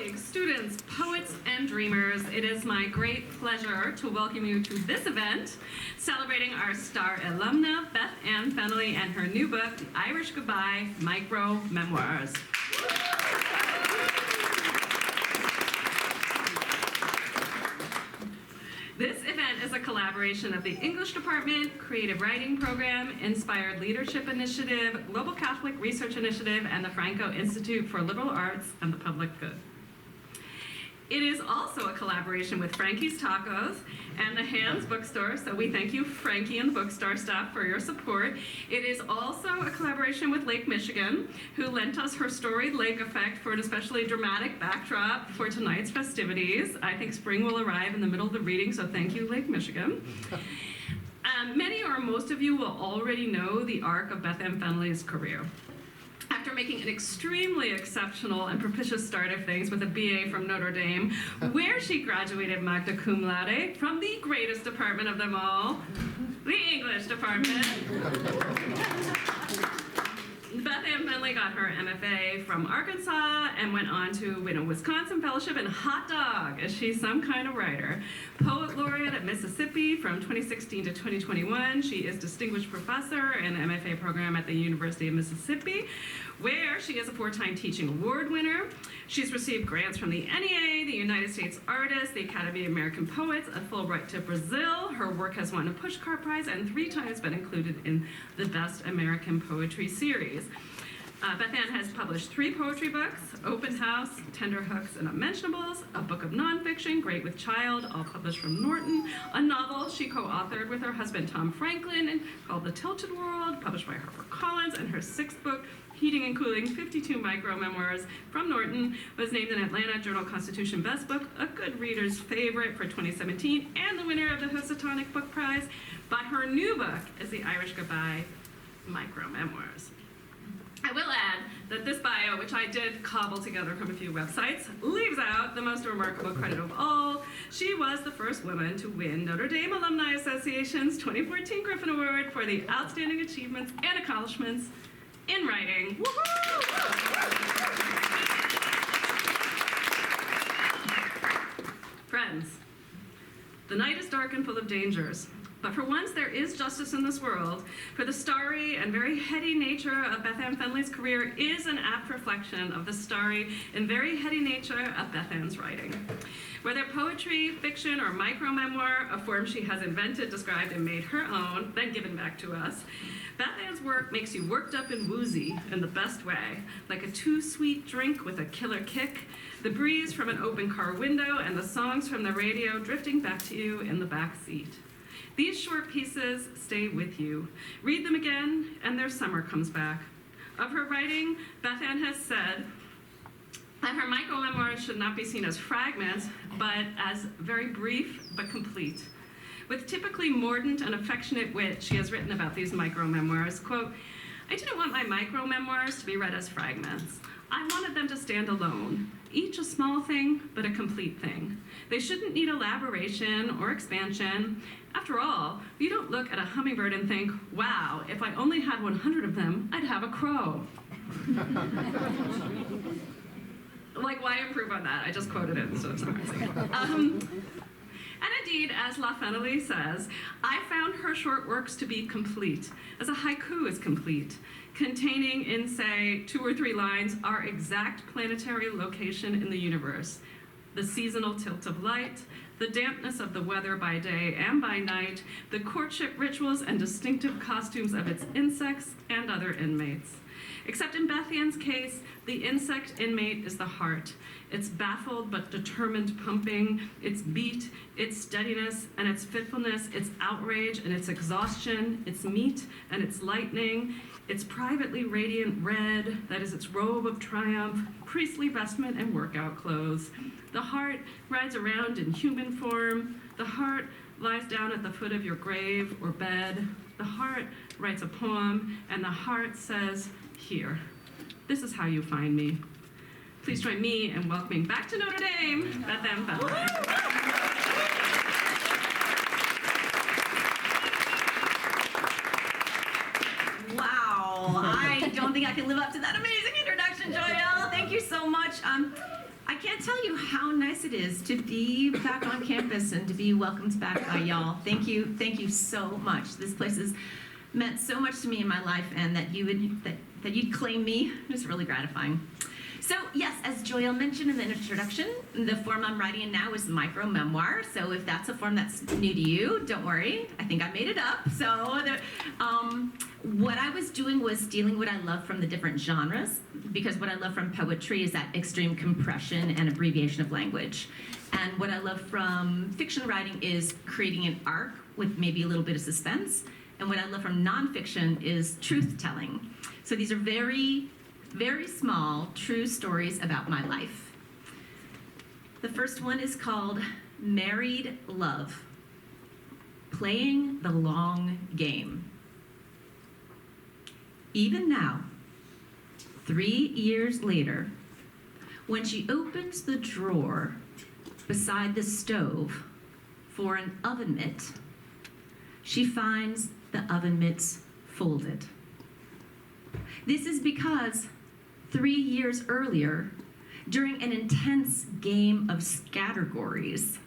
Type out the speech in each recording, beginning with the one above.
colleagues, students, poets, and dreamers, it is my great pleasure to welcome you to this event celebrating our star alumna, Beth Ann Fennelly, and her new book, The Irish Goodbye, Micro-Memoirs. This event is a collaboration of the English Department, Creative Writing Program, Inspired Leadership Initiative, Global Catholic Research Initiative, and the Franco Institute for Liberal Arts and the Public Good. It is also a collaboration with Frankie's Tacos and the Hands Bookstore, so we thank you, Frankie and the bookstore staff, for your support. It is also a collaboration with Lake Michigan, who lent us her storied lake effect for an especially dramatic backdrop for tonight's festivities. I think spring will arrive in the middle of the reading, so thank you, Lake Michigan. Many or most of you will already know the arc of Beth Ann Fennelly's career. After making an extremely exceptional and propitious start of things with a BA from Notre Dame, where she graduated magna cum laude from the greatest department of them all, the English department. Beth Ann Fennelly got her MFA from Arkansas and went on to win a Wisconsin fellowship in hot dog, as she's some kind of writer. Poet laureate at Mississippi from 2016 to 2021. She is distinguished professor in the MFA program at the University of Mississippi, where she is a 4-time teaching award winner. She's received grants from the NEA, the United States Artists, the Academy of American Poets, a Fulbright to Brazil. Her work has won a Pushcart Prize and 3 times been included in the Best American Poetry series. Beth Ann has published 3 poetry books: Open House, Tender Hooks, and Unmentionables, a book of nonfiction, Great with Child, all published from Norton, a novel she co-authored with her husband Tom Franklin called The Tilted World, published by HarperCollins, and her 6th book, Heating and Cooling, 52 Micro-Memoirs from Norton, was named an Atlanta Journal-Constitution Best Book, a good reader's favorite for 2017, and the winner of the Housatonic Book Prize. But her new book is The Irish Goodbye, Micro-Memoirs. I will add that this bio, which I did cobble together from a few websites, leaves out the most remarkable credit of all. She was the first woman to win Notre Dame Alumni Association's 2014 Griffin Award for the outstanding achievements and accomplishments in writing. Woohoo! Friends, the night is dark and full of dangers. But for once, there is justice in this world, for the starry and very heady nature of Beth Ann Fennelly's career is an apt reflection of the starry and very heady nature of Beth Ann's writing. Whether poetry, fiction, or micro-memoir, a form she has invented, described, and made her own, then given back to us, Beth Ann's work makes you worked up and woozy in the best way, like a too-sweet drink with a killer kick, the breeze from an open car window, and the songs from the radio drifting back to you in the back seat. These short pieces stay with you. Read them again, and their summer comes back. Of her writing, Beth Ann has said that her micro-memoirs should not be seen as fragments, but as very brief but complete. With typically mordant and affectionate wit, she has written about these micro-memoirs, quote, "I didn't want my micro-memoirs to be read as fragments. I wanted them to stand alone, each a small thing, but a complete thing. They shouldn't need elaboration or expansion. After all, you don't look at a hummingbird and think, wow, if I only had 100 of them, I'd have a crow." Like, why improve on that? I just quoted it instead of summarizing it. And indeed, as La Fennelly says, I found her short works to be complete, as a haiku is complete, containing in, say, 2 or 3 lines our exact planetary location in the universe, the seasonal tilt of light, the dampness of the weather by day and by night, the courtship rituals and distinctive costumes of its insects and other inmates. Except in Beth Ann's case, the insect inmate is the heart, its baffled but determined pumping, its beat, its steadiness and its fitfulness, its outrage and its exhaustion, its meat and its lightning, its privately radiant red, that is its robe of triumph, priestly vestment and workout clothes. The heart rides around in human form. The heart lies down at the foot of your grave or bed. The heart writes a poem, and the heart says, here, this is how you find me. Please join me in welcoming back to Notre Dame, Beth Ann Fennelly. Wow, I don't think I can live up to that amazing introduction, Joelle. Thank you so much. I can't tell you how nice it is to be back on campus and to be welcomed back by y'all. Thank you so much. This place has meant so much to me in my life, and that you'd claim me is really gratifying. So yes, as Joelle mentioned in the introduction, the form I'm writing in now is micro-memoir. So if that's a form that's new to you, don't worry. I think I made it up. So what I was doing was stealing what I love from the different genres, because what I love from poetry is that extreme compression and abbreviation of language. And what I love from fiction writing is creating an arc with maybe a little bit of suspense. And what I love from nonfiction is truth-telling. So these are very, very small, true stories about my life. The first one is called Married Love, Playing the Long Game. Even now, 3 years later, when she opens the drawer beside the stove for an oven mitt, she finds the oven mitts folded. This is because 3 years earlier, during an intense game of scattergories,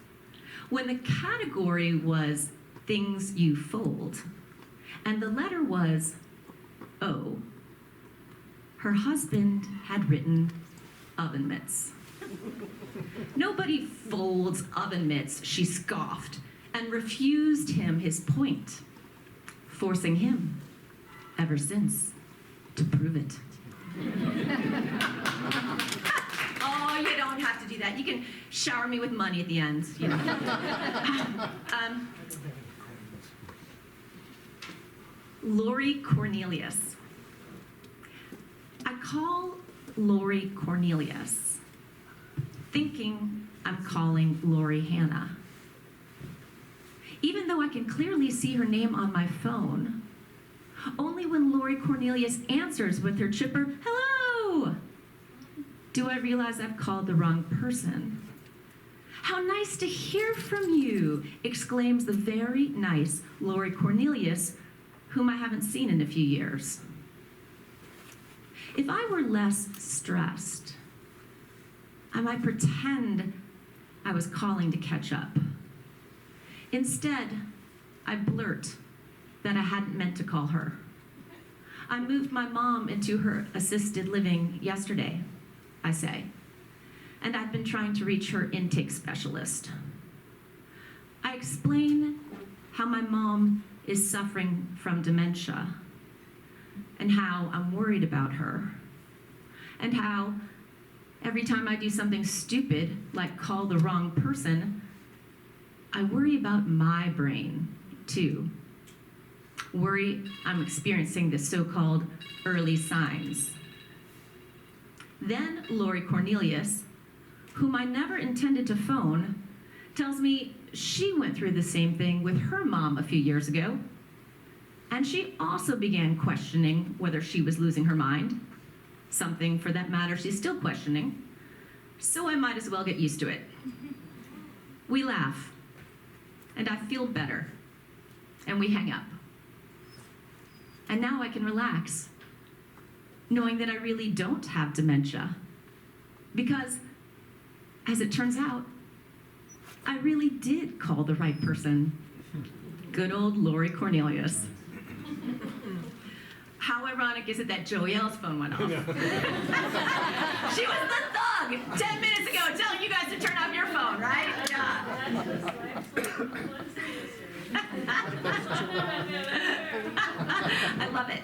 when the category was things you fold, and the letter was O, her husband had written oven mitts. Nobody folds oven mitts, she scoffed, and refused him his point, forcing him, ever since, to prove it. Oh, you don't have to do that. You can shower me with money at the end. You know. Lori Cornelius. I call Lori Cornelius, thinking I'm calling Lori Hannah. Even though I can clearly see her name on my phone, only when Lori Cornelius answers with her chipper, "Hello," do I realize I've called the wrong person. "How nice to hear from you," exclaims the very nice Lori Cornelius, whom I haven't seen in a few years. If I were less stressed, I might pretend I was calling to catch up. Instead, I blurt that I hadn't meant to call her. I moved my mom into her assisted living yesterday, I say, and I've been trying to reach her intake specialist. I explain how my mom is suffering from dementia, and how I'm worried about her, and how every time I do something stupid, like call the wrong person, I worry about my brain, too. Worry I'm experiencing the so-called early signs. Then Lori Cornelius, whom I never intended to phone, tells me she went through the same thing with her mom a few years ago, and she also began questioning whether she was losing her mind, something, for that matter, she's still questioning, so I might as well get used to it. We laugh, and I feel better, and we hang up. And now I can relax, knowing that I really don't have dementia, because, as it turns out, I really did call the right person. Good old Lori Cornelius. How ironic is it that Joelle's phone went off? She was the thug 10 minutes ago telling you guys to turn off your phone, right? Yeah. I love it.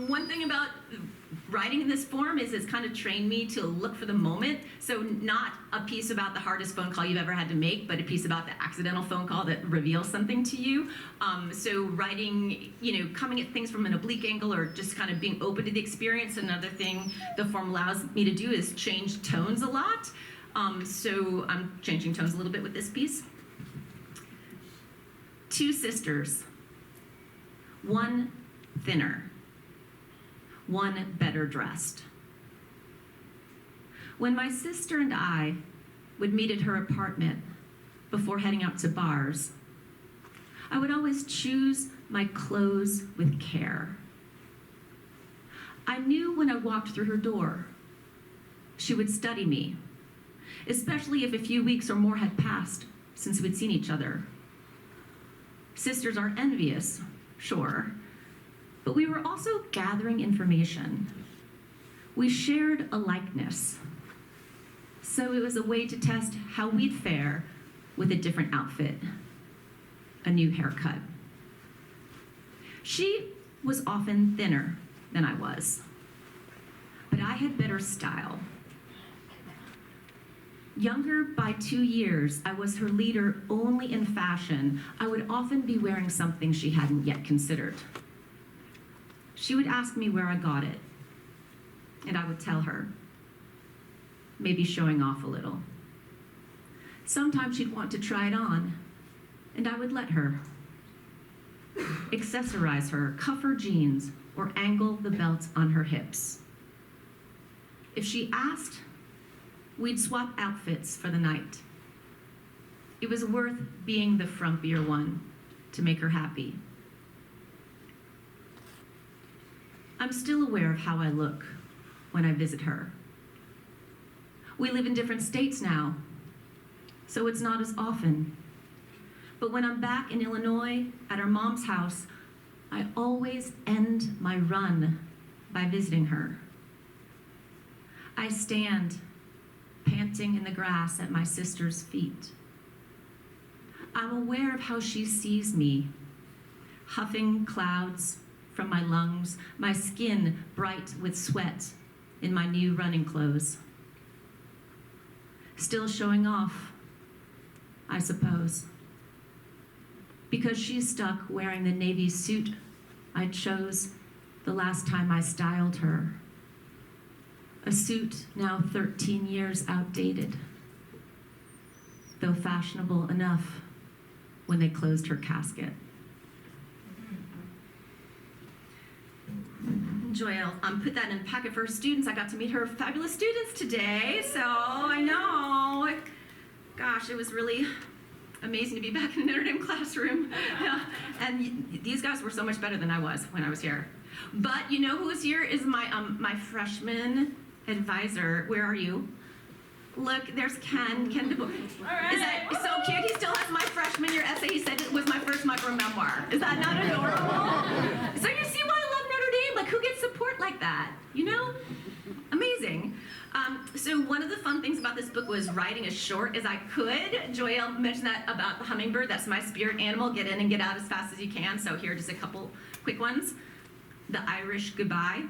One thing about writing in this form is it's kind of trained me to look for the moment. So not a piece about the hardest phone call you've ever had to make, but a piece about the accidental phone call that reveals something to you. So writing, coming at things from an oblique angle, or just kind of being open to the experience. Another thing the form allows me to do is change tones a lot. So I'm changing tones a little bit with this piece. Two sisters, one thinner, one better dressed. When my sister and I would meet at her apartment before heading out to bars, I would always choose my clothes with care. I knew when I walked through her door, she would study me, especially if a few weeks or more had passed since we'd seen each other. Sisters are envious, sure, but we were also gathering information. We shared a likeness, so it was a way to test how we'd fare with a different outfit, a new haircut. She was often thinner than I was, but I had better style. Younger by 2 years, I was her leader only in fashion. I would often be wearing something she hadn't yet considered. She would ask me where I got it, and I would tell her, maybe showing off a little. Sometimes she'd want to try it on, and I would let her. Accessorize her, cuff her jeans, or angle the belt on her hips. If she asked, we'd swap outfits for the night. It was worth being the frumpier one to make her happy. I'm still aware of how I look when I visit her. We live in different states now, so it's not as often. But when I'm back in Illinois at our mom's house, I always end my run by visiting her. I stand panting in the grass at my sister's feet. I'm aware of how she sees me, huffing clouds from my lungs, my skin bright with sweat in my new running clothes. Still showing off, I suppose, because she's stuck wearing the navy suit I chose the last time I styled her. A suit now 13 years outdated, though fashionable enough when they closed her casket. Joelle put that in a packet for her students. I got to meet her fabulous students today, so I know. Gosh, it was really amazing to be back in the Notre Dame classroom. And these guys were so much better than I was when I was here. But you know who was here is my freshman advisor. Where are you? Look, there's Ken DeBoer. Is that so cute? He still has my freshman year essay. He said it was my first micro-memoir. Is that not adorable? So you see why I love Notre Dame? Like, who gets support like that? You know? Amazing. So one of the fun things about this book was writing as short as I could. Joelle mentioned that about the hummingbird. That's my spirit animal. Get in and get out as fast as you can. So here are just a couple quick ones. The Irish goodbye.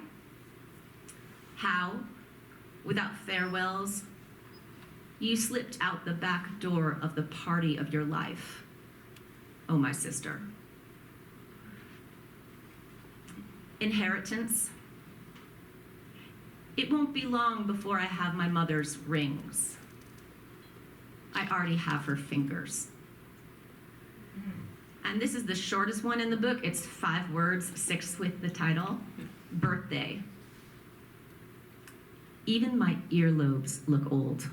How, without farewells, you slipped out the back door of the party of your life, oh my sister. Inheritance. It won't be long before I have my mother's rings. I already have her fingers. And this is the shortest one in the book. It's 5 words, 6 with the title, birthday. Even my earlobes look old.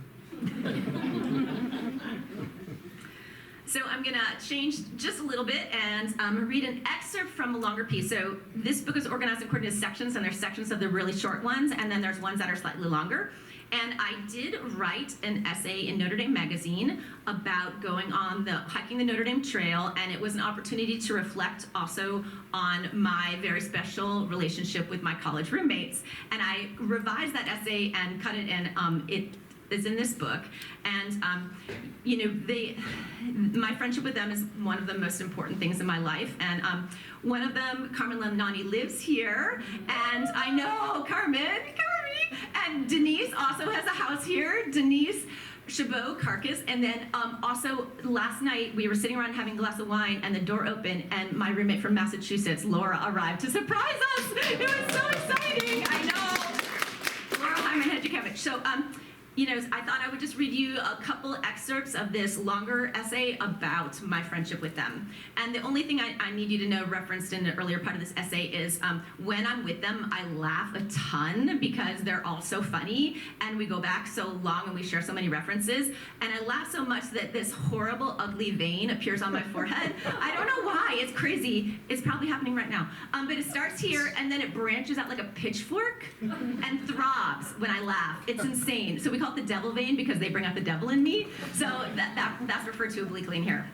So I'm gonna change just a little bit and read an excerpt from a longer piece. So this book is organized according to sections, and there's sections of the really short ones, and then there's ones that are slightly longer. And I did write an essay in Notre Dame magazine about going on hiking the Notre Dame Trail, and it was an opportunity to reflect also on my very special relationship with my college roommates. And I revised that essay and cut it, and it is in this book. And you know, my friendship with them is one of the most important things in my life. And one of them, Carmen Lemnani, lives here, and I know Carmen, and Denise also has a house here. Denise Chabot Carcass. And then also last night we were sitting around having a glass of wine, and the door opened, and my roommate from Massachusetts, Laura, arrived to surprise us. It was so exciting. I know. Laura Hyman Hedgekovich. So I thought I would just read you a couple excerpts of this longer essay about my friendship with them. And the only thing I need you to know, referenced in the earlier part of this essay, is when I'm with them, I laugh a ton because they're all so funny, and we go back so long and we share so many references. And I laugh so much that this horrible, ugly vein appears on my forehead. I don't know why. It's crazy. It's probably happening right now. But it starts here, and then it branches out like a pitchfork and throbs when I laugh. It's insane. So we call it the devil vein because they bring out the devil in me. So that's referred to obliquely in here.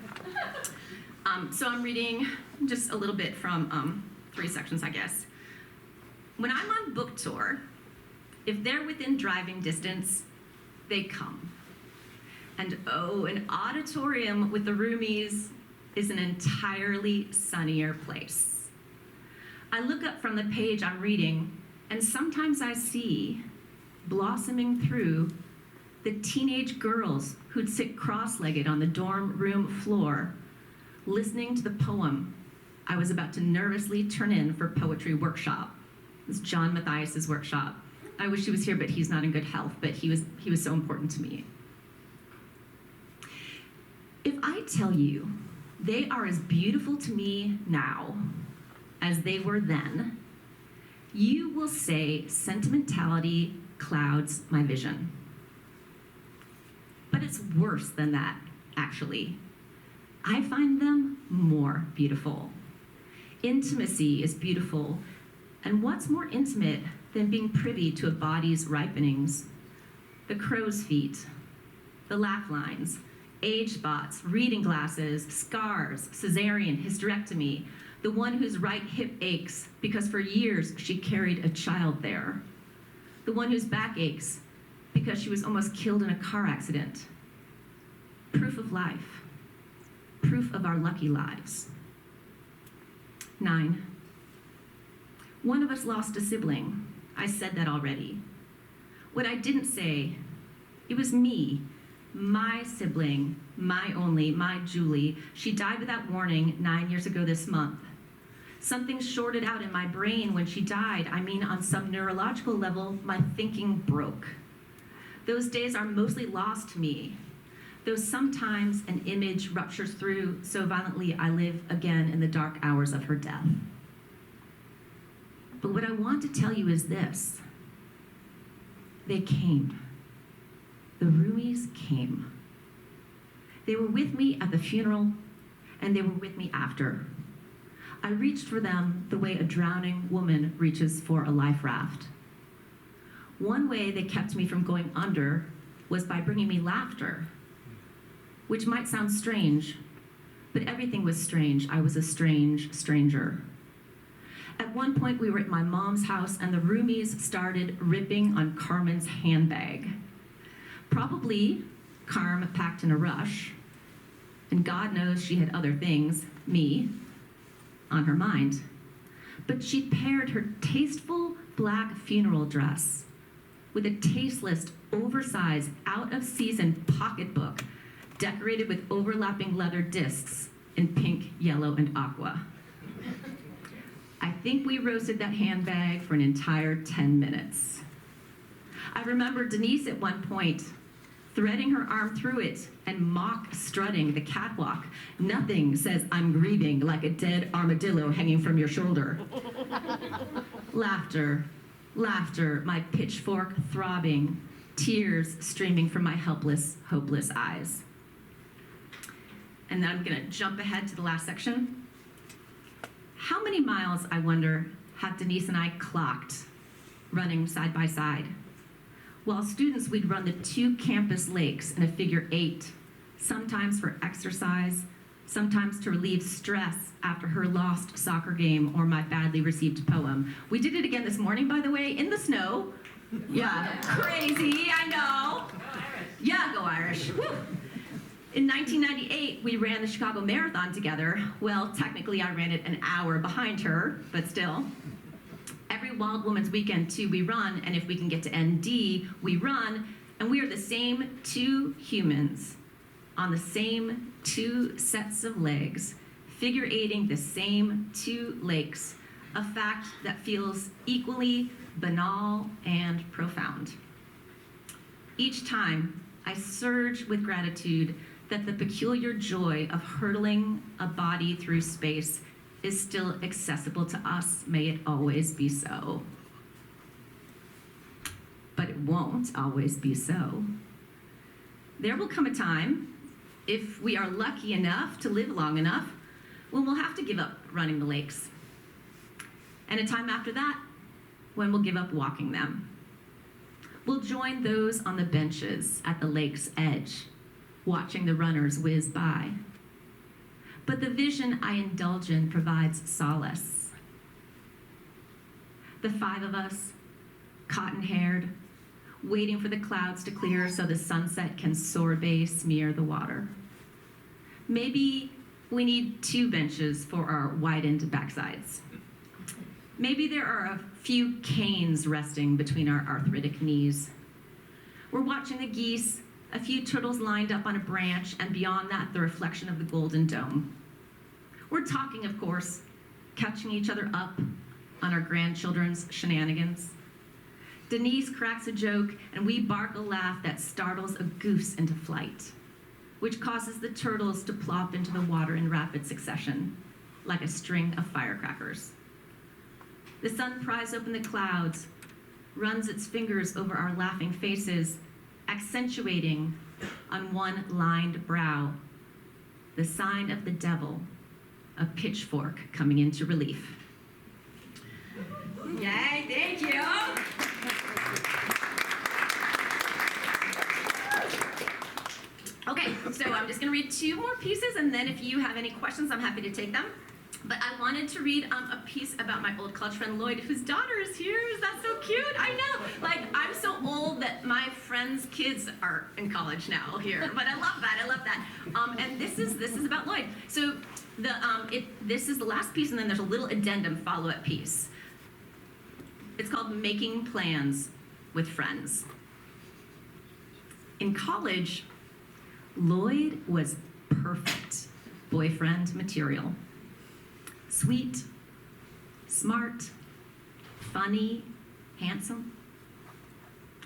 So I'm reading just a little bit from 3 sections, I guess. When I'm on book tour, if they're within driving distance, they come. And oh, an auditorium with the roomies is an entirely sunnier place. I look up from the page I'm reading, and sometimes I see, blossoming through, the teenage girls who'd sit cross-legged on the dorm room floor, listening to the poem I was about to nervously turn in for poetry workshop. It's John Matthias's workshop. I wish he was here, but he's not in good health, but he was so important to me. If I tell you they are as beautiful to me now as they were then, you will say sentimentality clouds my vision. But it's worse than that, actually. I find them more beautiful. Intimacy is beautiful, and what's more intimate than being privy to a body's ripenings? The crow's feet, the laugh lines, age spots, reading glasses, scars, cesarean, hysterectomy, the one whose right hip aches because for years she carried a child there, the one whose back aches because she was almost killed in a car accident. Proof of life, proof of our lucky lives. 9. One of us lost a sibling. I said that already. What I didn't say, it was me, my sibling, my only, my Julie. She died without warning 9 years ago this month. Something shorted out in my brain when she died. I mean, on some neurological level, my thinking broke. Those days are mostly lost to me, though sometimes an image ruptures through so violently I live again in the dark hours of her death. But what I want to tell you is this. They came. The roomies came. They were with me at the funeral, and they were with me after. I reached for them the way a drowning woman reaches for a life raft. One way they kept me from going under was by bringing me laughter, which might sound strange, but everything was strange. I was a strange stranger. At one point, we were at my mom's house, and the roomies started ripping on Carmen's handbag. Probably Carm packed in a rush, and God knows she had other things, me, on her mind. But she paired her tasteful black funeral dress with a tasteless, oversized, out-of-season pocketbook decorated with overlapping leather discs in pink, yellow, and aqua. I think we roasted that handbag for an entire 10 minutes. I remember Denise at one point threading her arm through it and mock strutting the catwalk. Nothing says I'm grieving like a dead armadillo hanging from your shoulder. Laughter, laughter, my pitchfork throbbing, tears streaming from my helpless, hopeless eyes. And then I'm gonna jump ahead to the last section. How many miles, I wonder, have Denise and I clocked running side by side? While students, we'd run the 2 campus lakes in a figure 8, sometimes for exercise, sometimes to relieve stress after her lost soccer game or my badly received poem. We did it again this morning, by the way, in the snow. Yeah, crazy, I know. Yeah, go Irish. Woo. In 1998, we ran the Chicago Marathon together. Well, technically I ran it an hour behind her, but still. Every Wild Woman's Weekend, too, we run, and if we can get to ND, we run, and we are the same 2 humans on the same 2 sets of legs, figure 8ing the same 2 lakes, a fact that feels equally banal and profound. each time I surge with gratitude that the peculiar joy of hurtling a body through space is still accessible to us. May it always be so. But it won't always be so. There will come a time, if we are lucky enough to live long enough, when we'll have to give up running the lakes. And a time after that, when we'll give up walking them. We'll join those on the benches at the lake's edge, watching the runners whiz by. But the vision I indulge in provides solace. The 5 of us, cotton-haired, waiting for the clouds to clear so the sunset can sorbet smear the water. Maybe we need 2 benches for our widened backsides. Maybe there are a few canes resting between our arthritic knees. We're watching the geese, a few turtles lined up on a branch, and beyond that, the reflection of the Golden Dome. We're talking, of course, catching each other up on our grandchildren's shenanigans. Denise cracks a joke, and we bark a laugh that startles a goose into flight, which causes the turtles to plop into the water in rapid succession, like a string of firecrackers. The sun pries open the clouds, runs its fingers over our laughing faces, accentuating on one lined brow the sign of the devil, a pitchfork coming into relief. Yay, thank you. Okay, so I'm just going to read 2 more pieces, and then if you have any questions, I'm happy to take them. But I wanted to read a piece about my old college friend Lloyd, whose daughter is here. Is that so cute? I know. Like, I'm so old that my friends' kids are in college now here. But I love that. I love that. And this is about Lloyd. So this is the last piece, and then there's a little addendum follow-up piece. It's called Making Plans with Friends. In college, Lloyd was perfect boyfriend material. Sweet, smart, funny, handsome.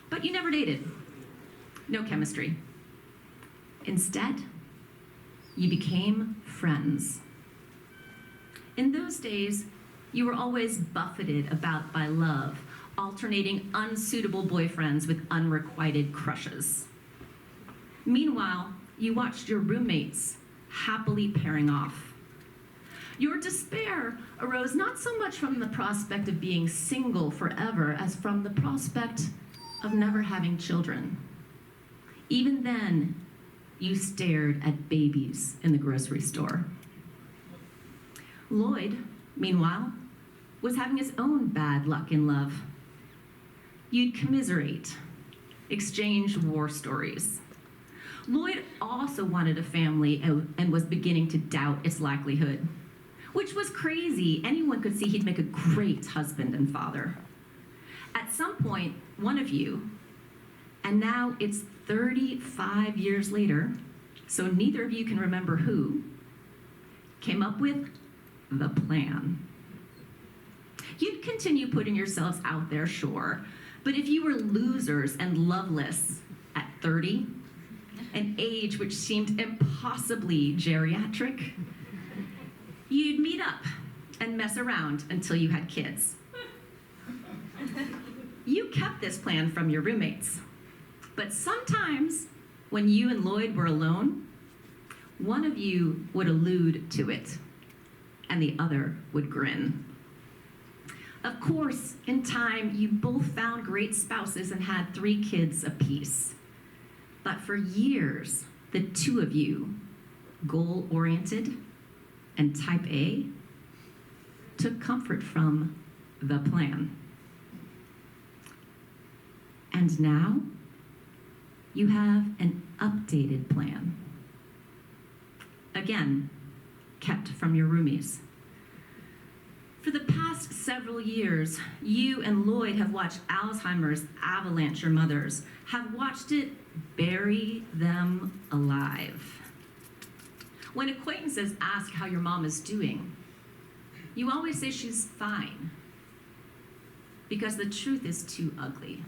But you never dated. No chemistry. Instead, you became friends. In those days, you were always buffeted about by love, alternating unsuitable boyfriends with unrequited crushes. Meanwhile, you watched your roommates happily pairing off. Your despair arose not so much from the prospect of being single forever as from the prospect of never having children. Even then, you stared at babies in the grocery store. Lloyd, meanwhile, was having his own bad luck in love. You'd commiserate, exchange war stories. Lloyd also wanted a family and was beginning to doubt its likelihood, which was crazy. Anyone could see he'd make a great husband and father. At some point, one of you, and now it's 35 years later, so neither of you can remember who, came up with the plan. You'd continue putting yourselves out there, sure, but if you were losers and loveless at 30, an age which seemed impossibly geriatric, you'd meet up and mess around until you had kids. You kept this plan from your roommates, but sometimes when you and Lloyd were alone, one of you would allude to it, and the other would grin. Of course, in time, you both found great spouses and had 3 kids apiece. But for years, the 2 of you, goal-oriented and type A, took comfort from the plan. And now, you have an updated plan. Again, kept from your roomies. For the past several years, you and Lloyd have watched Alzheimer's avalanche your mothers, have watched it bury them alive. When acquaintances ask how your mom is doing, you always say she's fine, because the truth is too ugly.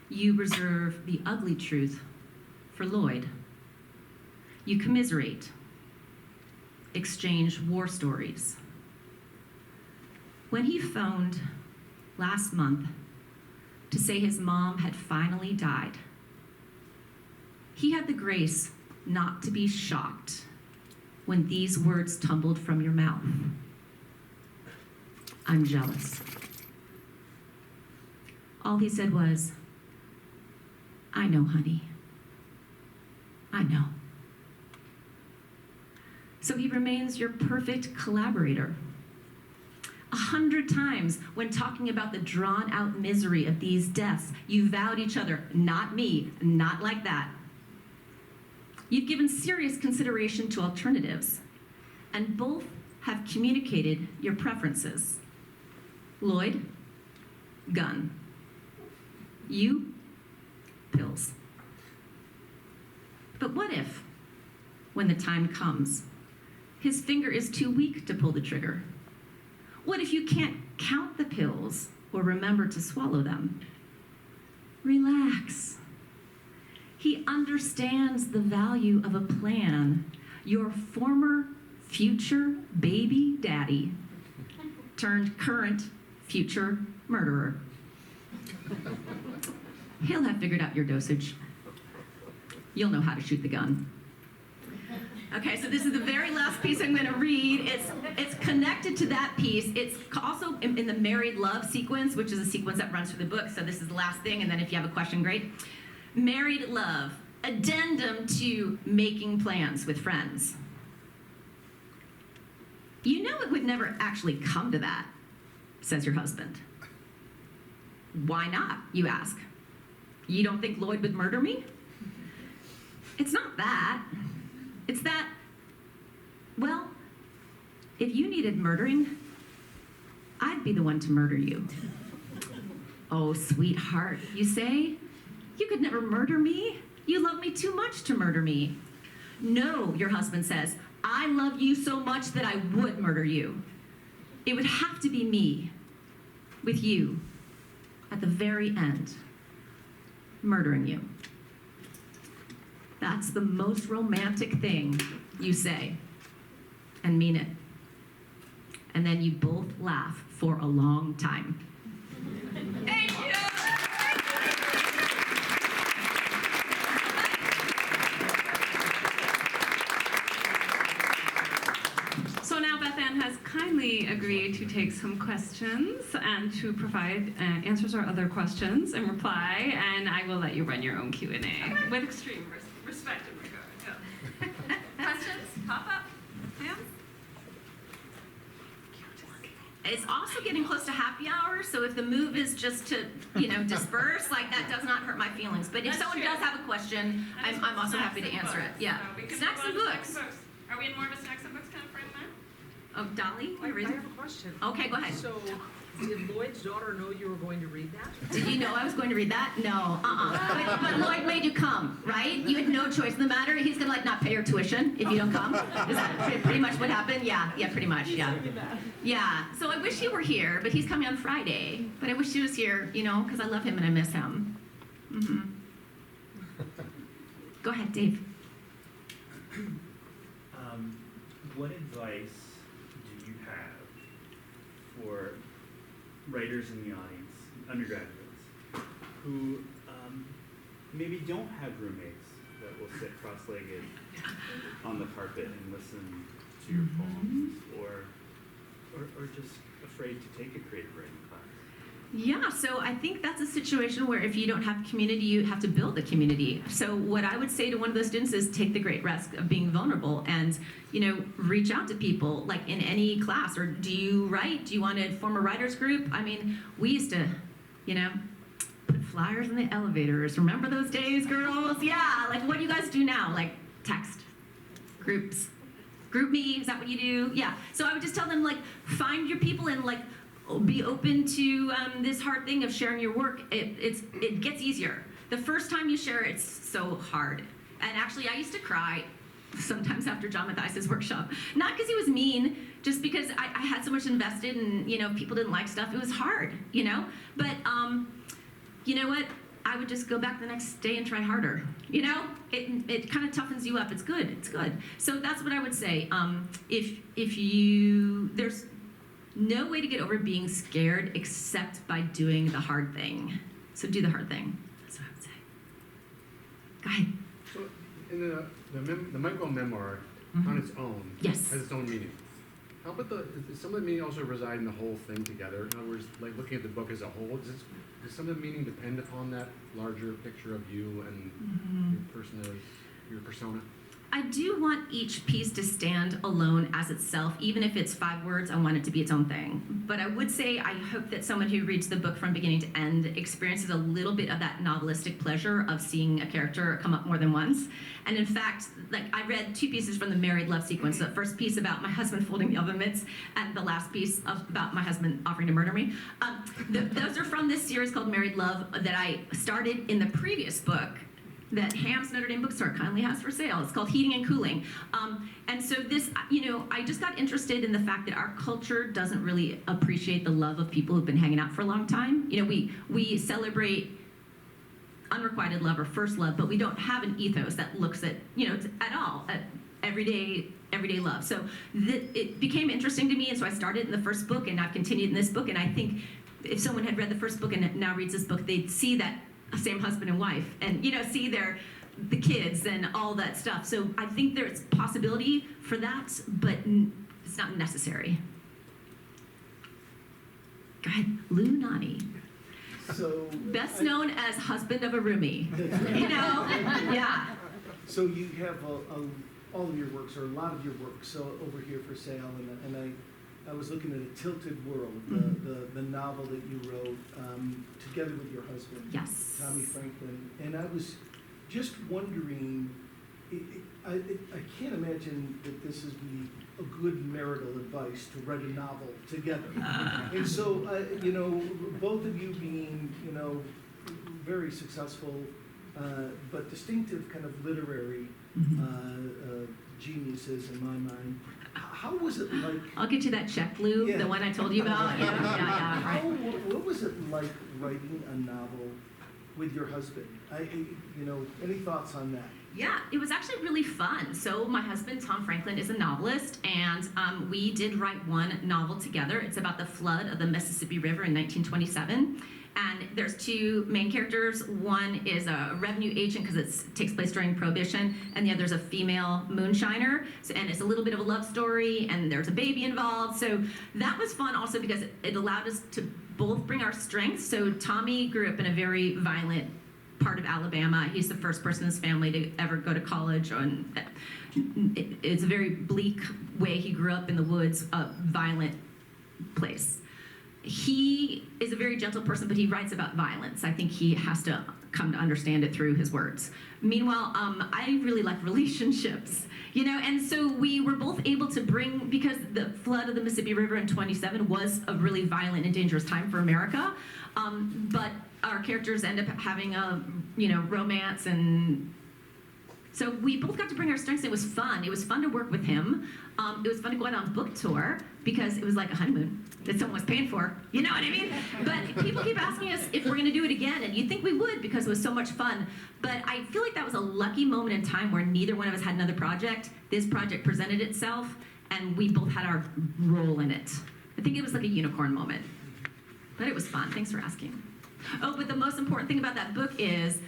You reserve the ugly truth for Lloyd. You commiserate, exchange war stories. When he phoned last month to say his mom had finally died, he had the grace not to be shocked when these words tumbled from your mouth. I'm jealous. All he said was, I know, honey. I know. So he remains your perfect collaborator. 100 times when talking about the drawn-out misery of these deaths, you vowed each other, not me, not like that. You've given serious consideration to alternatives, and both have communicated your preferences. Lloyd, gun. You, pills. But what if, when the time comes, his finger is too weak to pull the trigger? What if you can't count the pills or remember to swallow them? Relax. He understands the value of a plan. Your former future baby daddy turned current future murderer. He'll have figured out your dosage. You'll know how to shoot the gun. Okay, so this is the very last piece I'm going to read. It's connected to that piece. It's also in the married love sequence, which is a sequence that runs through the book. So this is the last thing, and then if you have a question, great. Married love, addendum to making plans with friends. You know it would never actually come to that, says your husband. Why not, you ask? You don't think Lloyd would murder me? It's not that. It's that, well, if you needed murdering, I'd be the one to murder you. Oh, sweetheart, you say? You could never murder me. You love me too much to murder me. No, your husband says, I love you so much that I would murder you. It would have to be me, with you, at the very end, murdering you. That's the most romantic thing you say, and mean it. And then you both laugh for a long time. Thank you! So now Beth Ann has kindly agreed to take some questions and to provide answers or other questions in reply, and I will let you run your own Q&A with extreme respect and regard. Yeah. Questions? Pop up. Yeah. It's also getting close to happy hour, so if the move is just to, disperse, like that does not hurt my feelings. But if That's someone true. does have a question, I'm also happy to answer it. Yeah. So we can Snacks and move on to books. Are we in more of a snacks and books kind of frame now? Oh, Dolly, I you reading? have a question. Okay, go ahead. So, did Lloyd's daughter know you were going to read that? Did you know I was going to read that? No, But Lloyd made you come, right? You had no choice in the matter. He's gonna not pay your tuition if you don't come. Is that pretty much what happened? Yeah, pretty much, yeah. Yeah, so I wish he were here, but he's coming on Friday. But I wish he was here, because I love him and I miss him. Go ahead, Dave. What advice do you have for writers in the audience, undergraduates, who maybe don't have roommates that will sit cross-legged on the carpet and listen to your poems, or just afraid to take a creative writing class? Yeah, so I think that's a situation where if you don't have community, you have to build a community. So what I would say to one of those students is take the great risk of being vulnerable and, reach out to people like in any class. Or do you write? Do you want to form a writers group? I mean, we used to, put flyers in the elevators. Remember those days, girls? Yeah, like what do you guys do now? Like text, groups, group me, is that what you do? Yeah, so I would just tell them find your people and be open to this hard thing of sharing your work. It gets easier. The first time you share, it's so hard. And actually, I used to cry sometimes after John Mathias's workshop. Not because he was mean, just because I had so much invested and, people didn't like stuff. It was hard, But you know what? I would just go back the next day and try harder. You know, it kind of toughens you up. It's good. It's good. So that's what I would say. If you there's no way to get over being scared except by doing the hard thing. So do the hard thing. That's what I would say. Go ahead. So, in the micro-memoir, on its own, Yes. has its own meaning. How about does some of the meaning also reside in the whole thing together? In other words, like looking at the book as a whole, does some of the meaning depend upon that larger picture of you and your persona? I do want each piece to stand alone as itself, even if it's 5 words, I want it to be its own thing. But I would say I hope that someone who reads the book from beginning to end experiences a little bit of that novelistic pleasure of seeing a character come up more than once. And in fact, like I read 2 pieces from the married love sequence. The first piece about my husband folding the oven mitts, and the last piece about my husband offering to murder me. Those are from this series called Married Love that I started in the previous book that Ham's Notre Dame bookstore kindly has for sale. It's called Heating and Cooling. And so this, I just got interested in the fact that our culture doesn't really appreciate the love of people who've been hanging out for a long time. We celebrate unrequited love or first love, but we don't have an ethos that looks at, at everyday love. So it became interesting to me, and so I started in the first book, and I've continued in this book, and I think if someone had read the first book and now reads this book, they'd see that same husband and wife, and see the kids and all that stuff. So I think there's possibility for that, but it's not necessary. Go ahead, Lou Nani. So Best known as husband of a roomie. Yeah. So you have all of your works, or a lot of your works, over here for sale, and I was looking at A Tilted World, the novel that you wrote together with your husband, Yes. Tommy Franklin, and I was just wondering, I can't imagine that this would be a good marital advice to write a novel together. And so, both of you being, very successful, but distinctive kind of literary geniuses in my mind. How was it like? I'll get you that check, Lou, Yeah. the one I told you about. Yeah, right. What was it like writing a novel with your husband? Any thoughts on that? Yeah, it was actually really fun. So my husband, Tom Franklin, is a novelist, and we did write one novel together. It's about the flood of the Mississippi River in 1927. And there's 2 main characters. One is a revenue agent because it takes place during Prohibition, and the other's a female moonshiner. And it's a little bit of a love story, and there's a baby involved. So that was fun also because it allowed us to both bring our strengths. So Tommy grew up in a very violent part of Alabama. He's the first person in his family to ever go to college. And it's a very bleak way he grew up in the woods, a violent place. He is a very gentle person, but he writes about violence. I think he has to come to understand it through his words. Meanwhile, I really like relationships, and so we were both able to bring, because the flood of the Mississippi River in 27 was a really violent and dangerous time for America, but our characters end up having a, romance, and so we both got to bring our strengths. It was fun. It was fun to work with him. It was fun to go out on book tour because it was like a honeymoon that someone was paying for. You know what I mean? But people keep asking us if we're going to do it again, and you'd think we would because it was so much fun. But I feel like that was a lucky moment in time where neither one of us had another project. This project presented itself, and we both had our role in it. I think it was like a unicorn moment. But it was fun. Thanks for asking. Oh, but the most important thing about that book is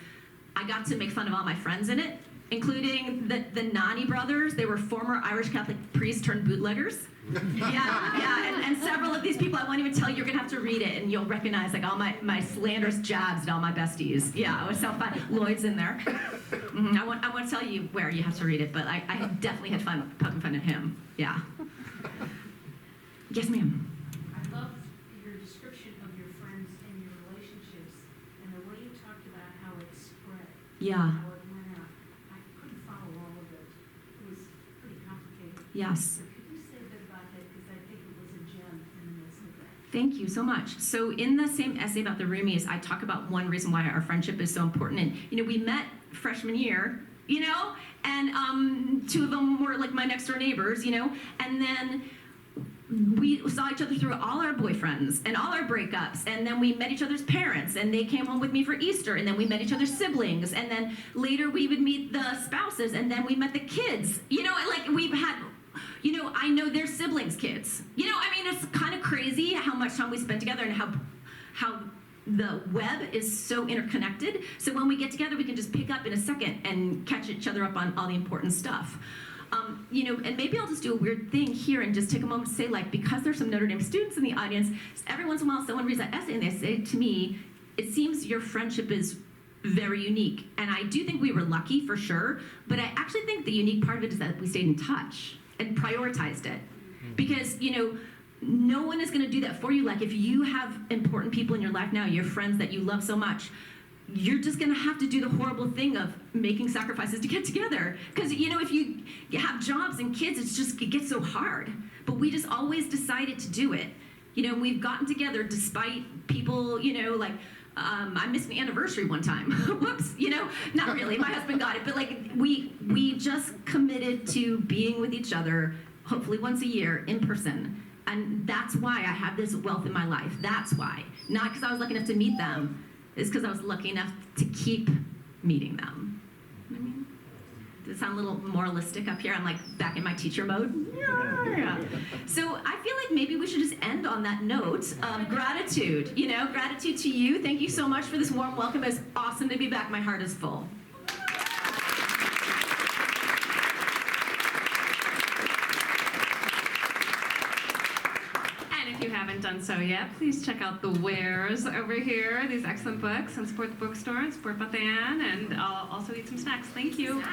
I got to make fun of all my friends in it, including the Nani brothers. They were former Irish Catholic priests turned bootleggers. Yeah, and several of these people, I won't even tell you, you're gonna have to read it, and you'll recognize like all my slanderous jabs at all my besties. Yeah, it was so fun. Lloyd's in there. I won't tell you where, you have to read it, but I definitely had fun poking fun at him. Yeah. Yes, ma'am. I love your description of your friends and your relationships, and the way you talked about how it spread. Yeah. How it went out. I couldn't follow all of it. It was pretty complicated. Yes. So could you say a bit about that? Because I think it was a gem in the midst of that. Thank you so much. So in the same essay about the roomies, I talk about one reason why our friendship is so important. And, we met freshman year, and 2 of them were like my next door neighbors, and then we saw each other through all our boyfriends and all our breakups, and then we met each other's parents, and they came home with me for Easter, and then we met each other's siblings, and then later we would meet the spouses, and then we met the kids. You know, like we've had, you know, I know their siblings' kids. You know, I mean, it's kind of crazy how much time we spend together and how the web is so interconnected. So when we get together, we can just pick up in a second and catch each other up on all the important stuff. You know, and maybe I'll just do a weird thing here and just take a moment to say, like, because there's some Notre Dame students in the audience, every once in a while someone reads that essay and they say to me, it seems your friendship is very unique. And I do think we were lucky for sure, but I actually think the unique part of it is that we stayed in touch and prioritized it. Because, you know, no one is gonna do that for you. Like, if you have important people in your life now, your friends that you love so much, you're just gonna have to do the horrible thing of making sacrifices to get together. Because, you know, if you have jobs and kids, it gets so hard. But we just always decided to do it. You know, we've gotten together despite people, you know, like, I missed an anniversary one time. Whoops, you know, not really, my husband got it. But like, we just committed to being with each other, hopefully once a year, in person. And that's why I have this wealth in my life. That's why. Not because I was lucky enough to meet them. It's because I was lucky enough to keep meeting them. I mean, does it sound a little moralistic up here? I'm like back in my teacher mode. Yeah. So I feel like maybe we should just end on that note of gratitude. You know, gratitude to you. Thank you so much for this warm welcome. It's awesome to be back. My heart is full. If you haven't done so yet, please check out the wares over here, these excellent books, and support the bookstore and support Beth Ann, and I'll also eat some snacks. Thank you.